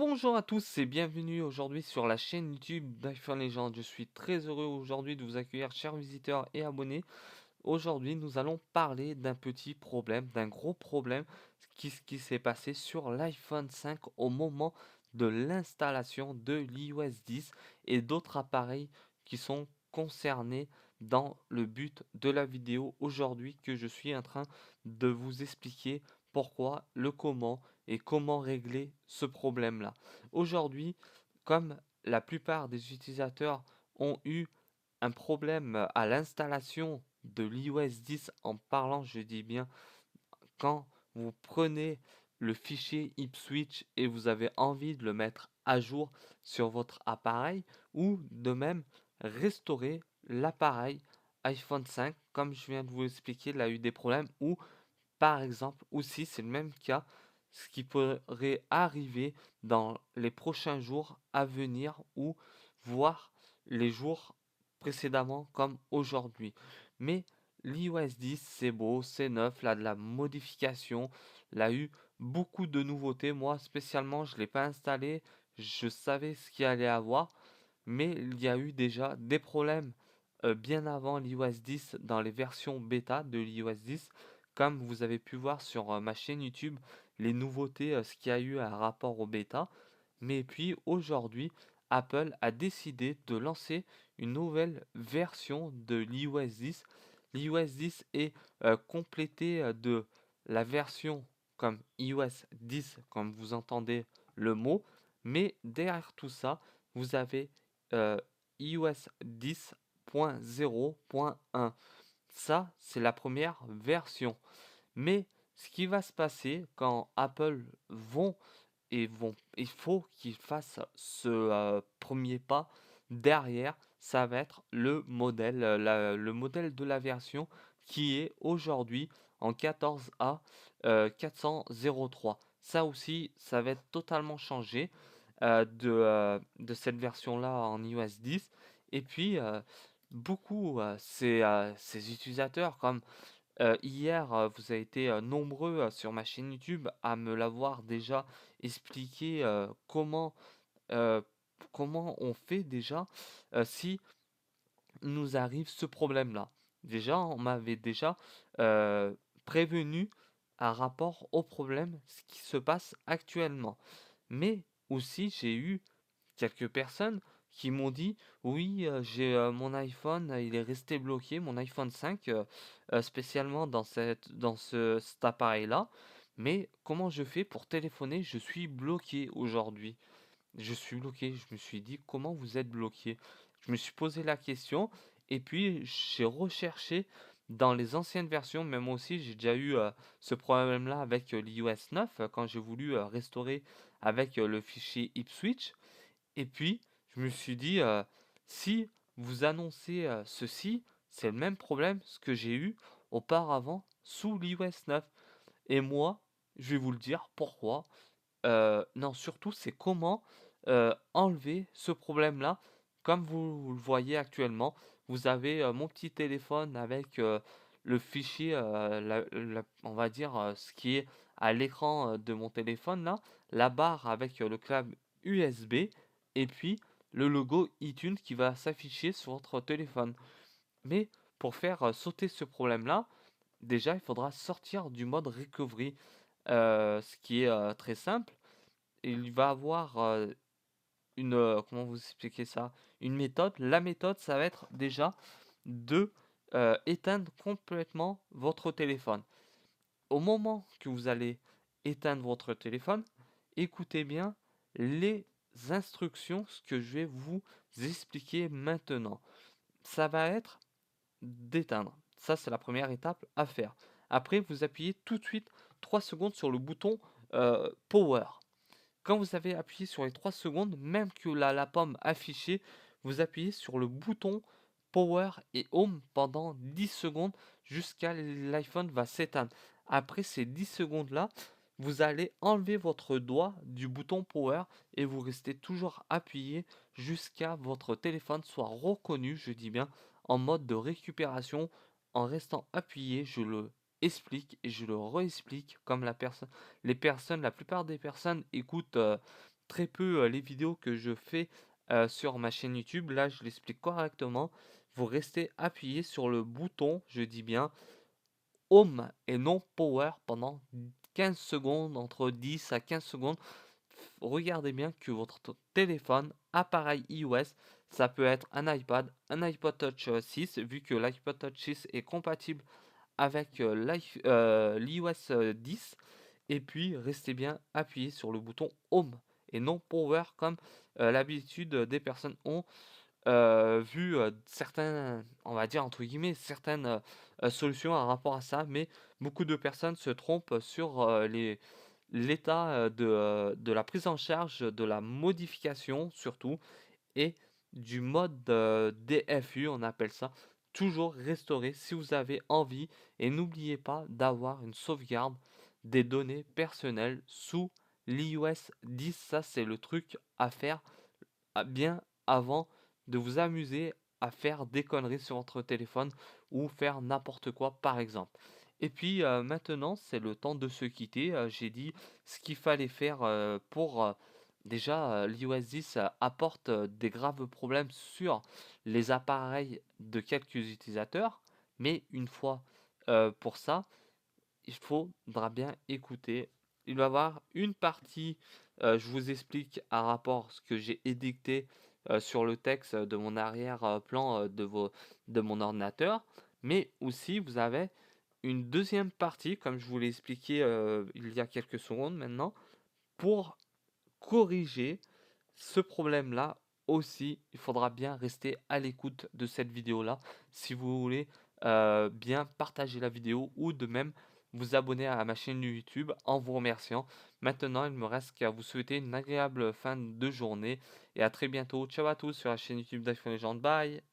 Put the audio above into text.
Bonjour à tous et bienvenue aujourd'hui sur la chaîne YouTube d'iPhone Legend. Je suis très heureux aujourd'hui de vous accueillir, chers visiteurs et abonnés. Aujourd'hui, nous allons parler d'un petit problème, d'un gros problème, ce qui s'est passé sur l'iPhone 5 au moment de l'installation de l'iOS 10 et d'autres appareils qui sont concernés dans le but de la vidéo aujourd'hui que je suis en train de vous expliquer pourquoi, le comment et comment régler ce problème-là. Aujourd'hui, comme la plupart des utilisateurs ont eu un problème à l'installation de l'iOS 10 en parlant, je dis bien, quand vous prenez le fichier Ipswitch et vous avez envie de le mettre à jour sur votre appareil ou de même restaurer l'appareil iPhone 5 comme je viens de vous expliquer, il a eu des problèmes ou par exemple aussi c'est le même cas, ce qui pourrait arriver dans les prochains jours à venir ou voire les jours précédemment comme aujourd'hui. Mais l'iOS 10, c'est beau, c'est neuf, là de la modification, il a eu beaucoup de nouveautés. Moi spécialement, je ne l'ai pas installé, je savais ce qu'il allait avoir, mais il y a eu déjà des problèmes bien avant l'iOS 10 dans les versions bêta de l'iOS 10. Comme vous avez pu voir sur ma chaîne YouTube, les nouveautés, ce qu'il y a eu à rapport au bêta. Mais puis aujourd'hui, Apple a décidé de lancer une nouvelle version de l'iOS 10. L'iOS 10 est complété de la version comme iOS 10, comme vous entendez le mot. Mais derrière tout ça, vous avez euh, iOS 10.0.1. Ça, c'est la première version. Mais ce qui va se passer quand Apple il faut qu'ils fassent ce premier pas derrière, ça va être le modèle de la version qui est aujourd'hui en 14A 403. Ça aussi, ça va être totalement changé de cette version-là en iOS 10. Et puis, beaucoup ces utilisateurs comme hier, vous avez été nombreux sur ma chaîne YouTube à me l'avoir déjà expliqué euh, comment on fait déjà si nous arrive ce problème-là. Déjà, on m'avait déjà euh, prévenu à rapport au problème, ce qui se passe actuellement. Mais aussi, j'ai eu quelques personnes qui m'ont dit oui, j'ai mon iPhone, il est resté bloqué, mon iPhone 5, spécialement cet appareil-là. Mais comment je fais pour téléphoner? Je suis bloqué aujourd'hui. Je suis bloqué. Je me suis dit comment vous êtes bloqué? Je me suis posé la question et puis j'ai recherché dans les anciennes versions, mais moi aussi j'ai déjà eu ce problème-là avec l'iOS 9 quand j'ai voulu restaurer avec le fichier Ipswitch. Et puis, je me suis dit, si vous annoncez ceci, c'est le même problème ce que j'ai eu auparavant sous l'iOS 9. Et moi, je vais vous le dire pourquoi. Non, surtout, c'est comment enlever ce problème-là. Comme vous le voyez actuellement, vous avez mon petit téléphone avec le fichier, on va dire, ce qui est à l'écran de mon téléphone là, la barre avec le câble USB et puis le logo iTunes qui va s'afficher sur votre téléphone. Mais pour faire sauter ce problème-là, déjà il faudra sortir du mode recovery, ce qui est très simple. Il va avoir comment vous expliquer ça? Une méthode. La méthode, ça va être déjà de éteindre complètement votre téléphone. Au moment que vous allez éteindre votre téléphone, écoutez bien les instructions, ce que je vais vous expliquer maintenant. Ça va être d'éteindre. Ça, c'est la première étape à faire. Après, vous appuyez tout de suite 3 secondes sur le bouton Power. Quand vous avez appuyé sur les 3 secondes, même que la pomme affichée, vous appuyez sur le bouton Power et Home pendant 10 secondes jusqu'à l'iPhone va s'éteindre. Après ces 10 secondes-là, vous allez enlever votre doigt du bouton Power et vous restez toujours appuyé jusqu'à votre téléphone soit reconnu, je dis bien, en mode de récupération en restant appuyé. Je le explique et je le réexplique comme la plupart des personnes écoutent très peu les vidéos que je fais sur ma chaîne YouTube. Là, je l'explique correctement. Vous restez appuyé sur le bouton, je dis bien Home et non Power pendant 15 secondes, entre 10 à 15 secondes. Regardez bien que votre téléphone, appareil iOS, ça peut être un iPad, un iPod Touch 6, vu que l'iPod Touch 6 est compatible avec l'iOS 10. Et puis, restez bien appuyé sur le bouton Home et non Power comme l'habitude des personnes ont vu certains, on va dire entre guillemets, certaines solutions en rapport à ça, mais beaucoup de personnes se trompent sur l'état de la prise en charge, de la modification surtout, et du mode DFU, on appelle ça. Toujours restaurer si vous avez envie, et n'oubliez pas d'avoir une sauvegarde des données personnelles sous l'iOS 10. Ça, c'est le truc à faire bien avant de vous amuser à faire des conneries sur votre téléphone ou faire n'importe quoi par exemple. Et puis maintenant, c'est le temps de se quitter. J'ai dit ce qu'il fallait faire pour déjà l'iOS 10 apporte des graves problèmes sur les appareils de quelques utilisateurs, mais une fois pour ça, il faudra bien écouter. Il va y avoir une partie, je vous explique un rapport ce que j'ai édicté sur le texte de mon arrière-plan de mon ordinateur, mais aussi vous avez une deuxième partie, comme je vous l'ai expliqué il y a quelques secondes maintenant, pour corriger ce problème-là aussi. Il faudra bien rester à l'écoute de cette vidéo-là si vous voulez bien partager la vidéo ou de même vous abonner à ma chaîne YouTube en vous remerciant. Maintenant, il me reste qu'à vous souhaiter une agréable fin de journée et à très bientôt. Ciao à tous sur la chaîne YouTube d'iPhone Legend. Bye!